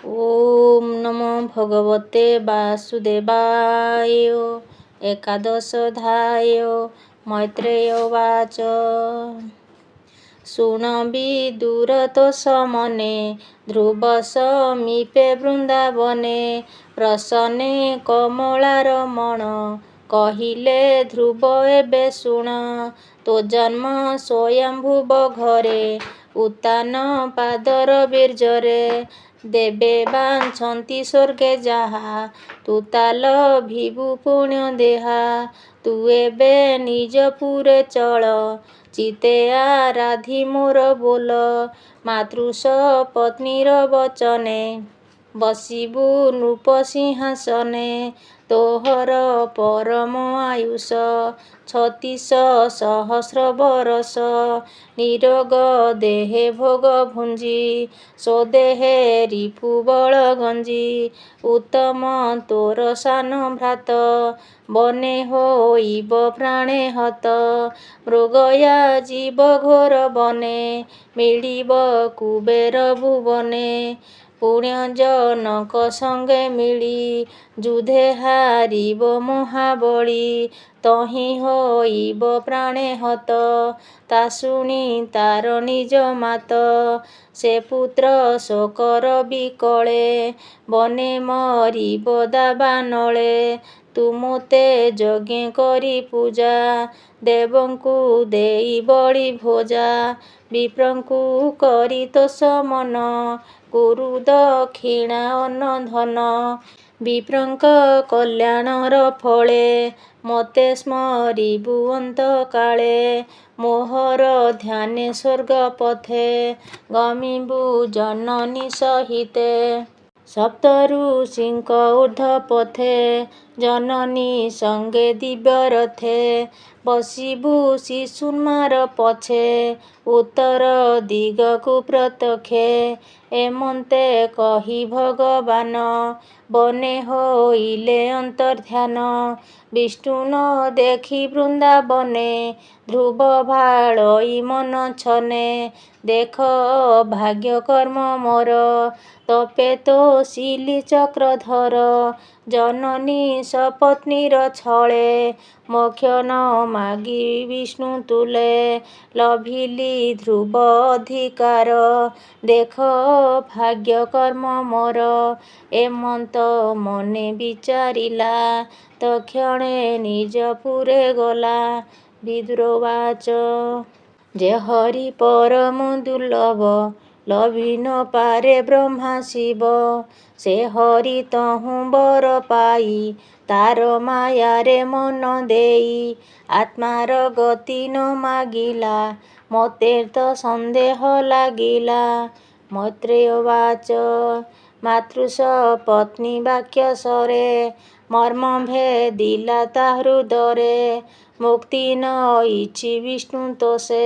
ओम नमो भगवते वासुदेवाय। एकादशोऽध्याय। मैत्रेय उवाच। शृण्वि ध्रुव समीपे वृन्दावने प्रसन्ने कमलारमण कहिले ध्रुव एबे शुण। तो जन्म स्वयंभुव घरे उत्तान पादर बीर्जरे देवे बान्छन्ति स्वर्गे जाहा तू ताल भिभु पुण्य देहा। तू एबे ନିଜପୁରେ ଚଳ ଚିତେ ଆରାଧି ମୋର ବୋଲ। ମାତୃଷ ପତ୍ନୀର ବଚନେ ବସିବୁ ନୃପ ସିଂହାସନେ। ତୋହର ପରମ ଆୟୁଷ 36,000 ବରଷ। ନିରୋଗ ଦେହେ ଭୋଗ ଭୁଞ୍ଜି ସ୍ୱଦେହେ ରିପୁ ବଳ ଗଞ୍ଜି। ଉତ୍ତମ ତୋର ସାନ ଭ୍ରାତ ବନେ ହୋଇବ ପ୍ରାଣେ ହତ। ମୃଗୟା ଜୀବ ଘୋର ବନେ ମିଳିବ କୁବେର ଭୁବନେ। ପୁଣ୍ୟଜନକ ସଙ୍ଗେ ମିଳି ଯୁଧେ ହାରିବ ମହାବଳୀ। ତହିଁ ହୋଇବ ପ୍ରାଣେ ହତ ତା ଶୁଣି ତାର ନିଜ ମାତ। ସେ ପୁତ୍ର ଶୋକର ବିକଳେ ବନେ ମରିବ ଦାବାନଳେ। ତୁ ମୋତେ ଯଜ୍ଞ କରି ପୂଜା ଦେବଙ୍କୁ ଦେଇ ବଳି ଭୋଜା। ବିପ୍ରଙ୍କୁ କରି ତୋଷ ମନ କୁରୁ ଦକ୍ଷିଣା ଅନ୍ନ ଧନ। ବିପ୍ରଙ୍କ କଲ୍ୟାଣର ଫଳେ ମୋତେ ସ୍ମରିବୁ ଅନ୍ତକାଳେ। ମୋହର ଧ୍ୟାନେ ସ୍ୱର୍ଗ ପଥେ ଗମିବୁ ଜନନୀ ସହିତେ। ସପ୍ତ ଋଷିଙ୍କ ଊର୍ଦ୍ଧ୍ୱ ପଥେ ଜନନୀ ସଙ୍ଗେ ଦିବ୍ୟ ରଥେ। ବସିବୁ ଶିଶୁନ୍ମାର ପଛେ ଉତ୍ତର ଦିଗକୁ ପ୍ରତକ୍ଷେ। ଏମନ୍ତେ କହି ଭଗବାନ ବନେ ହୋଇଲେ ଅନ୍ତର୍ଦ୍ଧାନ। ବିଷ୍ଣୁ ନ ଦେଖି ବୃନ୍ଦାବନେ ଧ୍ରୁବ ଭାଳଇ ମନ ଛନେ। ଦେଖ ଅଭାଗ୍ୟ କର୍ମ ମୋର ତପେ ତୋଷିଲି ଚକ୍ରଧର। ଜନନୀ ସପତ୍ନୀର ଛଳେ ମୋକ୍ଷ ନ ମାଗି ବିଷ୍ଣୁ ତୁଲେ। ଲଭିଲି ଧ୍ରୁବ ଅଧିକାର ଦେଖ ଅଭାଗ୍ୟ କର୍ମ ମୋର। ଏମନ୍ତ ମନେ ବିଚାରିଲା ତକ୍ଷଣେ ନିଜପୁରେ ଗଲା। ବିଦୁର ଉବାଚ। ଯେ ହରି ପରମ ଦୁର୍ଲଭ ଲଭି ନ ପାରେ ବ୍ରହ୍ମା ଶିବ। ସେ ହରି ତହୁଁ ବର ପାଇ ତାର ମାୟାରେ ମନ ଦେଇ। ଆତ୍ମାର ଗତି ନ ମାଗିଲା ମୋତେ ତ ସନ୍ଦେହ ଲାଗିଲା। ମୈତ୍ରେୟ ଉବାଚ। ମାତୃଷ ପତ୍ନୀ ବାକ୍ୟ ସରେ ମର୍ମ ଭେଦିଲା ତା ହୃଦରେ। ମୁକ୍ତି ନଇଛି ବିଷ୍ଣୁ ତୋଷେ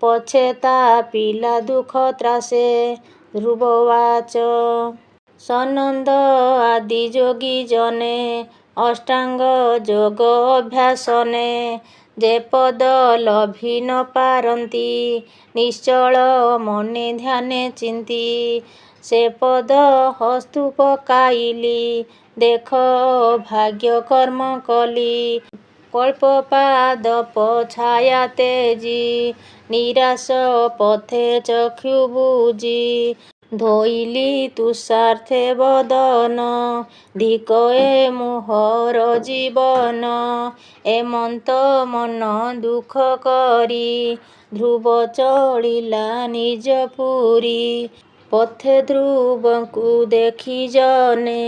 ପଛେ ତା ପିଲା ଦୁଃଖ ତ୍ରାସେ। ଧ୍ରୁବ ଉବାଚ। ସନନ୍ଦ ଆଦି ଯୋଗୀ ଜନେ ଅଷ୍ଟାଙ୍ଗ ଯୋଗ ଅଭ୍ୟାସନେ। ଯେ ପଦ ଲଭି ନ ପାରନ୍ତି ନିଶ୍ଚଳ ମନେ ଧ୍ୟାନେ ଚିନ୍ତି। ସେ ପଦ ହସ୍ତୁ ପକାଇଲି ଦେଖ ଅଭାଗ୍ୟ କର୍ମ କଲି। କଳ୍ପପାଦପ ଛାୟା ତେଜି ନିରାଶ ପଥେ ଚକ୍ଷୁ ବୁଜି। ଧୋଇଲି ତୃଷାର୍ତ୍ତେ ବଦନ ଧିକ ଏ ମୋହର ଜୀବନ। ଏମନ୍ତ ମନ ଦୁଃଖ କରି ଧ୍ରୁବ ଚଳିଲା ନିଜପୁରୀ। ପଥେ ଧ୍ରୁବଙ୍କୁ ଦେଖି ଜନେ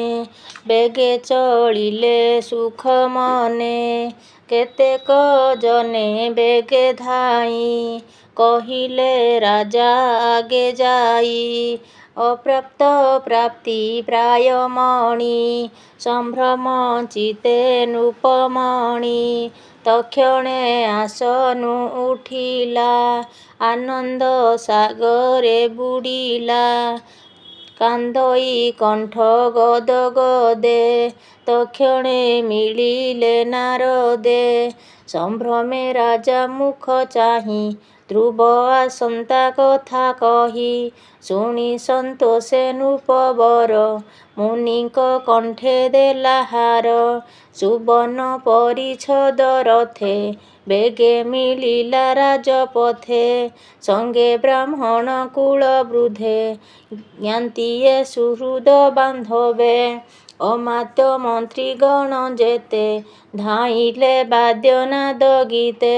ବେଗେ ଚଳିଲେ ସୁଖ ମନେ। କେତେକ ଜନେ ବେଗେ ଧାଇଁ କହିଲେ ରାଜା ଆଗେ ଯାଇ। ଅପ୍ରାପ୍ତ ପ୍ରାପ୍ତି ପ୍ରାୟ ମଣି ସମ୍ଭ୍ରମ ଚିତ୍ତେ ନୃପମଣି। ତକ୍ଷଣେ ଆସନୁ ଉଠିଲା ଆନନ୍ଦ ସାଗରେ ବୁଡ଼ିଲା। କାନ୍ଦଇ କଣ୍ଠ ଗଦ ଗଦେ ତକ୍ଷଣେ ମିଳିଲେ ନାରଦେ। ସମ୍ଭ୍ରମେ ରାଜା ମୁଖ ଚାହିଁ ଧ୍ରୁବ ଆସନ୍ତା କଥା କହି ଶୁଣି ସନ୍ତୋଷେ ନୃପବର। ମୁନିଙ୍କ କଣ୍ଠେ ଦେଲା ହାର ସୁବର୍ଣ୍ଣ ପରିଚ୍ଛଦ ରଥେ। ବେଗେ ମିଳିଲା ରାଜପଥେ ସଙ୍ଗେ ବ୍ରାହ୍ମଣ କୁଳ ବୃଦ୍ଧେ। ଜ୍ଞାତିଏ ସୁହୃଦ ବାନ୍ଧବେ ଅମାତ୍ୟ ମନ୍ତ୍ରୀଗଣ ଯେତେ। ଧାଇଁଲେ ବାଦ୍ୟନାଦ ଗୀତେ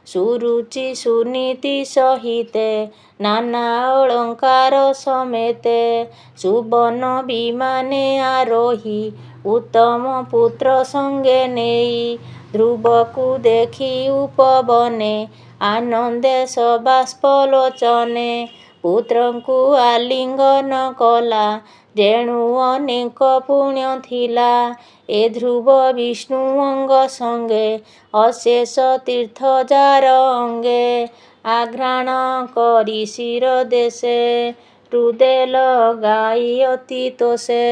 ସୁରୁଚି ସୁନୀତି ସହିତେ। ନାନା ଅଳଙ୍କାର ସಮೇତେ ସୁବର୍ଣ୍ଣ ବିମାନେ ଆରୋହୀ। ଉତ୍ତମ ପୁତ୍ର ସଙ୍ଗେ ନେଇ ଧ୍ରୁବକୁ ଦେଖି ଉପବନେ। ଆନନ୍ଦେ ସବାଷ୍ପଲୋଚନେ ପୁତ୍ରଙ୍କୁ ଆଲିଙ୍ଗନ କଲା। ଯେଣୁ ଅନେକ ପୁଣ୍ୟ ଥିଲା ଏ ଧ୍ରୁବ ବିଷ୍ଣୁ ଅଙ୍ଗ ସଙ୍ଗେ। ଅଶେଷ ତୀର୍ଥ ଯାର ଅଙ୍ଗେ ଆଘ୍ରାଣ କରି ଶିରଦେଶେ। ହୃଦେ ଲଗାଇ ଅତି ତୋଷେ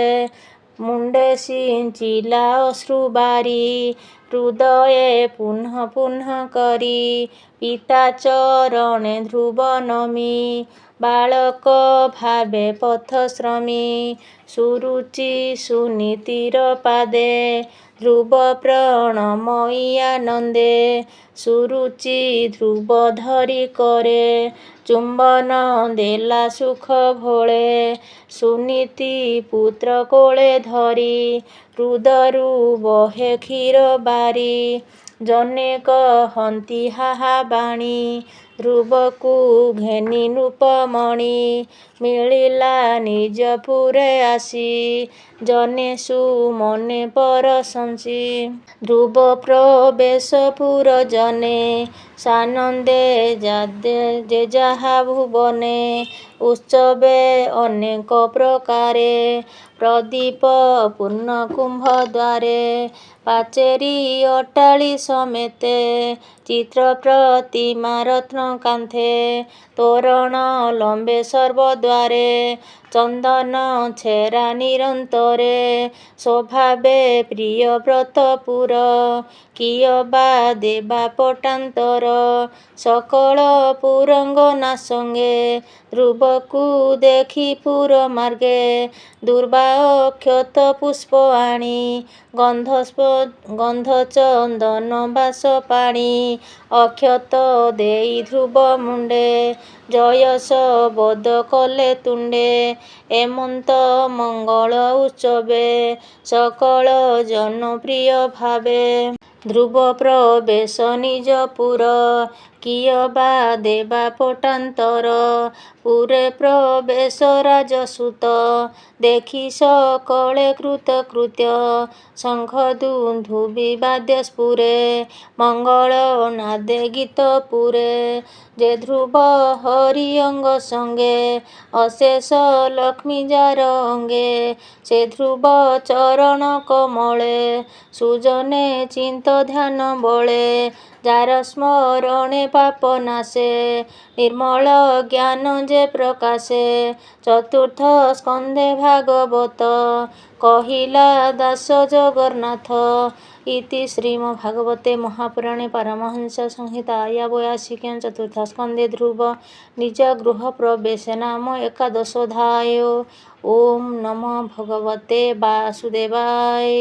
ମୁଣ୍ଡେ ସିଞ୍ଚିଲା ଅଶ୍ରୁ ବାରି। ହୃଦୟେ ପୁନଃ ପୁନଃ କରି ପିତା ଚରଣେ ଧ୍ରୁବ ନମି। ବାଳକ ଭାବେ ପଥଶ୍ରମୀ ସୁରୁଚି ସୁନୀତିର ପାଦେ। ଧ୍ରୁବ ପ୍ରଣମଇ ଆନନ୍ଦେ ସୁରୁଚି ଧ୍ରୁବ ଧରି କରେ। ଚୁମ୍ବନ ଦେଲା ସୁଖ ଭୋଳେ ସୁନୀତି ପୁତ୍ର କୋଳେ ଧରି। ହୃଦରୁ ବହେ କ୍ଷୀର ବାରି ଜନେ କହନ୍ତି ହାହା ବାଣୀ। ଧ୍ରୁବକୁ ଘେନି ନୃପମଣି ମିଳିଲା ନିଜପୁରେ ଆସି। ଜନେ ସୁମନେ ପରଶଂସି ଧ୍ରୁବ ପ୍ରବେଶ ପୁର ଜନେ। ସାନନ୍ଦେ ଯେ ଯାହା ଭୁବନେ ଉତ୍ସବେ ଅନେକ ପ୍ରକାରେ। ପ୍ରଦୀପ ପୂର୍ଣ୍ଣ କୁମ୍ଭ ଦ୍ୱାରେ ପାଚେରୀ ଅଟ୍ଟାଳି ସಮೇତେ। ଚିତ୍ର ପ୍ରତିମା ରତ୍ନ କାନ୍ଥେ ତୋରଣ ଲମ୍ବେ ସର୍ବଦ୍ୱାରେ। ଚନ୍ଦନ ଛେରା ନିରନ୍ତରେ ସ୍ୱଭାବେ ପ୍ରିୟ ବ୍ରତପୁର। କିଏ ବା ଦେବା ପଟାନ୍ତର ସକଳ ପୁରଙ୍ଗନା ସଙ୍ଗେ। ଧ୍ରୁବକୁ ଦେଖି ପୁର ମାର୍ଗେ ଦୁର୍ବା ଅକ୍ଷତ ପୁଷ୍ପ ଆଣି। ଗନ୍ଧ ଚନ୍ଦନ ବାସ ପାଣି ଅକ୍ଷତ ଦେଇ ଧ୍ରୁବ ମୁଣ୍ଡେ। ଜୟସ ବୋଧ କଲେ ତୁଣ୍ଡେ ଏମନ୍ତ ମଙ୍ଗଳ ଉତ୍ସବେ ସକଳ ଜନ ପ୍ରିୟ ଭାବେ। ଧ୍ରୁବ ପ୍ରବେଶ ନିଜପୁର କିଏ ବା ଦେବା ପଟାନ୍ତର। ପୁରେ ପ୍ରବେଶ ରାଜସୁତ ଦେଖି ସକଳେ କୃତକୃତ୍ୟ। ଶଙ୍ଖ ଦୁନ୍ଦୁଭି ବାଦ୍ୟ ସ୍ଫୁରେ ମଙ୍ଗଳ ନାଦେ ଗୀତ ପୁରେ। ଯେ ଧ୍ରୁବ ହରି ଅଙ୍ଗ ସଙ୍ଗେ ଅଶେଷ ଲକ୍ଷ୍ମୀ ଯାର ଅଙ୍ଗେ। ସେ ଧ୍ରୁବ ଚରଣ କମଳେ ସୁଜନେ ଚିତ୍ତ ଧ୍ୟାନ ବଳେ। ଯାର ସ୍ମରଣେ ପାପ ନାଶେ ନିର୍ମଳ ଜ୍ଞାନ ଯେ ପ୍ରକାଶେ। ଚତୁର୍ଥ ସ୍କନ୍ଧେ ଭାଗବତ କହିଲା ଦାସ ଜଗନ୍ନାଥ। ଇତି ଶ୍ରୀମଦ୍ଭାଗବତେ ମହାପୁରାଣେ ପାରମହଂସ ସଂହିତାୟା 82 ଚତୁର୍ଥ ସ୍କନ୍ଧେ ଧ୍ରୁବ ନିଜ ଗୃହ ପ୍ରବେଶ ନାମ ଏକାଦଶୋଧ୍ୟାୟ। ଓಂ ନମୋ ଭଗବତେ ବାସୁଦେବାୟ।